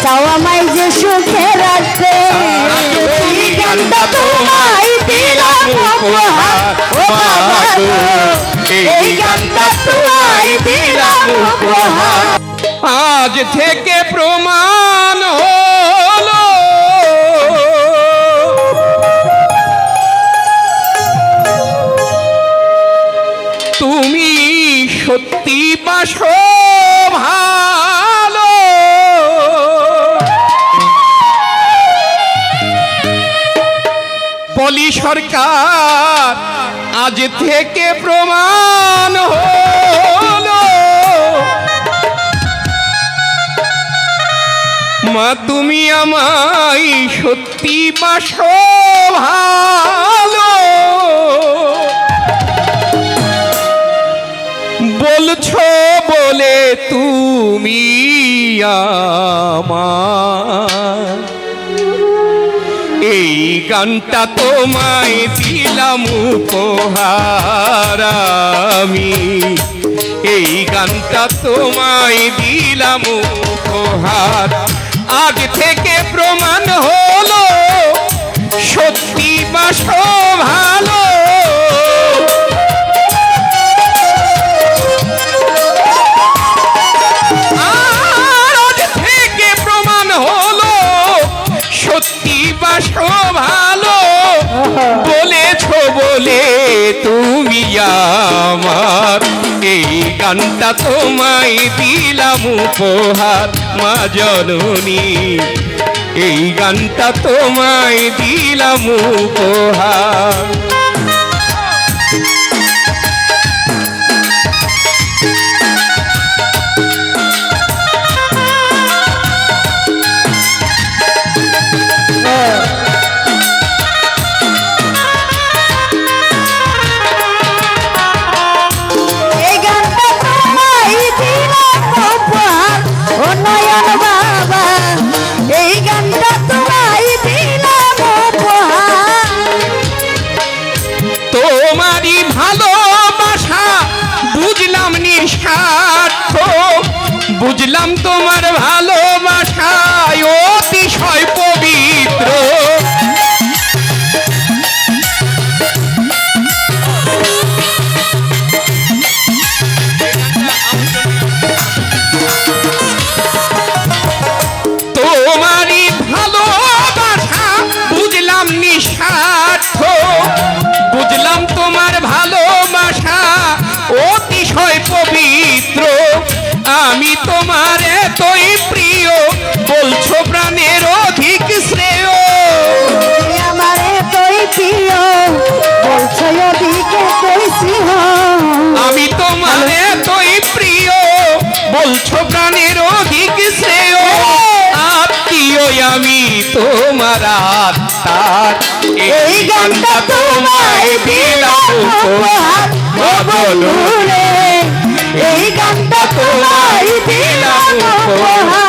চাও আমায় যে সুখে রাখতে এই গানটা তোমায় দিলাম উপহার ও বাবা গো এই গানটা তোমায় দিলাম উপহার আজ থেকে প্রমাণ হলো তুমি সত্যি বাসো ভালো পলি সরকার আজ থেকে প্রমাণ হলো মা তুমি আমায় সত্যি বাসো ভালো বলছো বলে তুমি আমার এই গানটা তোমায় দিলাম উপহার আমি এই গানটা তোমায় দিলাম উপহার আজ থেকে প্রমাণ হলো সত্যি বাসো ভালো আজ থেকে প্রমাণ হলো সত্যি বাসো ভালো বলেছো বলে তুমি আমার এই গানটা তোমায় দিলাম উপহার মা জননী এই গানটা তোমায় দিলাম উপহার তোমারই ভালোবাসা বুঝলাম নিঃস্বার্থ বুঝলাম তোমার ভালোবাসা অতিশয় পবিত্র তোমারই ভালোবাসা বুঝলাম নিঃস্বার্থ বুঝলাম তোমার ভালোবাসা অতিশয় পবিত্র আমি তোমার এতই প্রিয় বলছো প্রাণের অধিক শ্রেয় আমার এতই প্রিয় বলছো অধিক শ্রেয় আমি তোমার এতই প্রিয় বলছো প্রাণের অধিক শ্রেয় আত্মীয় আমি তোমার আত্মার এই গানটা তোমায় দিলাম উপহার ও বন্ধুরে এই গানটা তোমায় দিলাম উপহার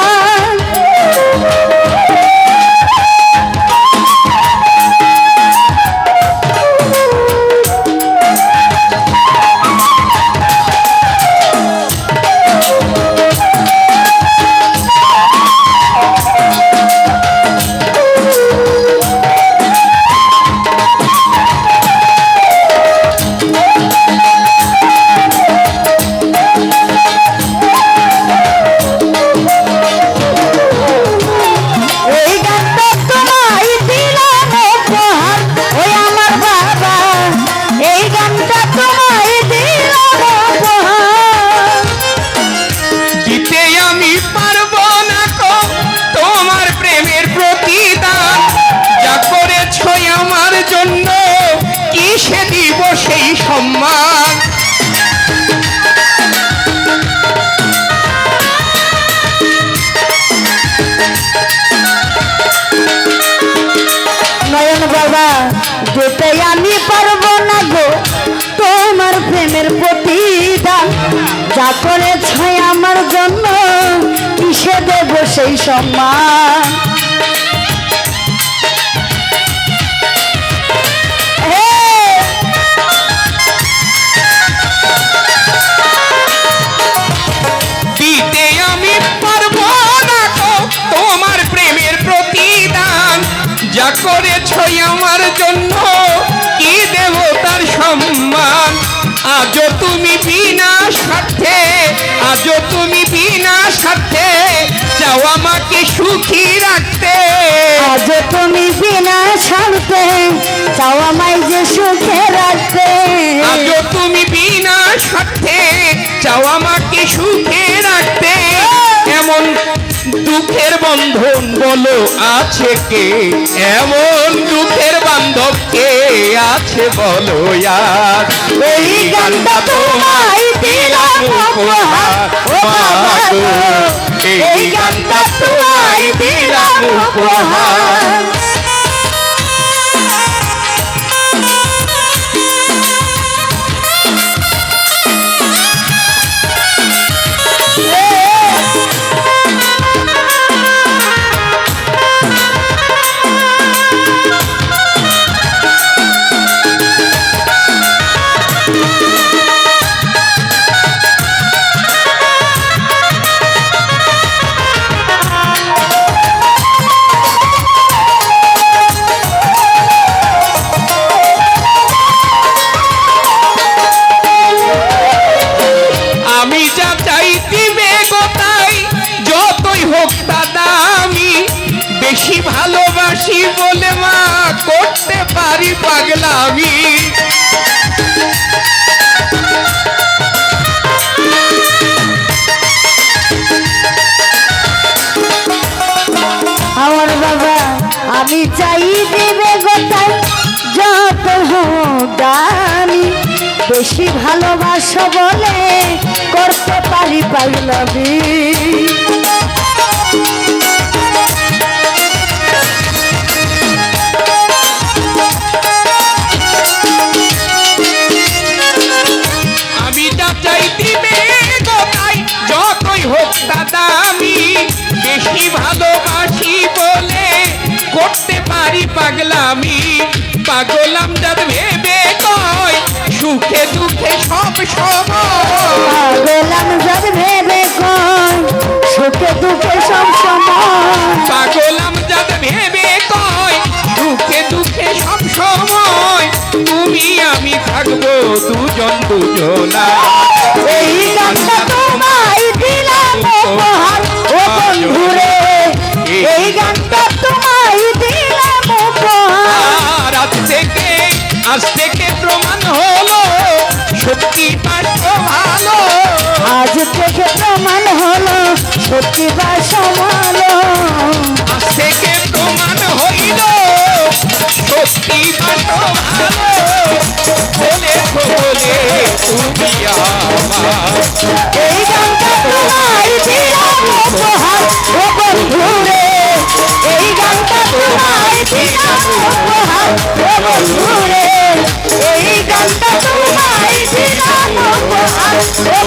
সম্মান নয়ন বাবা যেতে আমি পারবো না গো তোমার প্রেমের প্রতিদান যা করেছ আমার জন্য কিসে দেব সেই সম্মান দিতে আমি পারবো না গো তোমার করেছ আমার জন্য কি দেব তার সম্মান আজও তুমি বিনা স্বার্থে আজও তুমি বিনা স্বার্থে চাও আমাকে সুখী রাখতে আজ তুমি বিনা স্বার্থে চাও আমায় যে সুখে রাখতে আজও তুমি বিনা স্বার্থে চাও আমাকে সুখে রাখতে এমন দুঃখের বন্ধন বলো আছে কে এমন দুঃখের বান্ধব কে আছে বলো আর এই গানটা তোমায় দিলাম উপহার ও বাবা গো, এই গানটা তোমায় দিলাম উপহার আমি যা চাই দিবে গোটাই যতই হোক দাদা আমি বেশি ভালোবাসি বলে মা করতে পারি পাগলামি আমার বাবা আমি চাই দিবে গোটাই যত হোক দামি বেশি ভালোবাসো বলে করতে পারি পাগলামি আমি যা চাই দিবে গোটাই যতই হোক দাদা আমি বেশি ভালোবাসি বলে করতে পারি পাগলামি পাগলাম যার ভেবে কয় সুখে দুঃখে সব সময় পাগলাম যার ভেবে কয় সুখে দুঃখে সব সময় পাগলাম যার ভেবে কয় সুখে দুঃখে সব সময় তুমি আমি থাকবো দুজন দুজনা এই গানটা তোমায় দিলাম উপহার ও বন্ধুরে এই গানটা তোমায় দিলাম উপহার আর আজ থেকে প্রমাণ হলো সত্যি পাঠ্য ভালো আজ থেকে প্রমাণ হলো সত্যি বা সমালো আজ থেকে প্রমাণ হইল সত্যি পাঠ্য ভালো বলে তুমি আমার এই গানটা তোমায় দিলাম উপহার ও বন্ধুরে এই গানটা তোমায় দিলাম উপহার ও বন্ধুরে এই গানটা তোমায় দিলাম উপহার ও